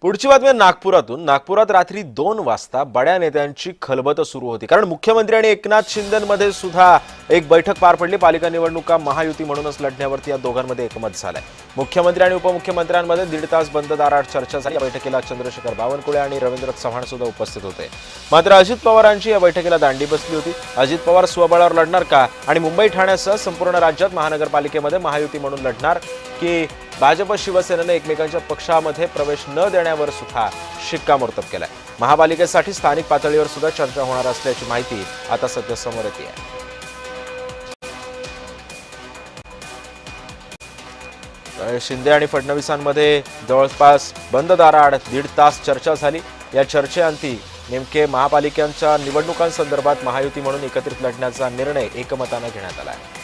पुढची बातमी नागपुरातून। नागपुरात रात्री 2 वाजता बड्या नेत्यांची खलबत सुरू होती, कारण मुख्यमंत्री आणि एकनाथ शिंदेंमध्ये सुद्धा एक बैठक पार पडली। पालिका निवडणुका महायुती म्हणूनच लढण्यावरती या दोघांमध्ये एकमत झालंय। मुख्यमंत्री आणि उपमुख्यमंत्र्यांमध्ये 1.5 तास बंद दाराआड चर्चा झाली। या बैठकीला चंद्रशेखर बावनकुळे आणि रवींद्र चव्हाण सुद्धा उपस्थित होते। मात्र अजित पवारांची या बैठकीला दांडी बसली होती। अजित पवार स्वबळावर लढणार का आणि मुंबई ठाण्यासह संपूर्ण राज्यात महानगरपालिकेमध्ये महायुती म्हणून लढणार की भाजप शिवसेनेने एकमेकांच्या पक्षामध्ये प्रवेश न देण्यावर सुद्धा शिक्कामोर्तब केलाय। महापालिकेसाठी स्थानिक पातळीवर सुद्धा चर्चा होणार असल्याची माहिती आता सध्या समोर येते आहे। शिंदे आणि फडणवीसांमध्ये जवळपास बंद दाराआड 1.5 तास चर्चा झाली। या चर्चेअंती नेमके महापालिकांच्या निवडणुकांसंदर्भात महायुती म्हणून एकत्रित लढण्याचा निर्णय एकमताने घेण्यात आला आहे।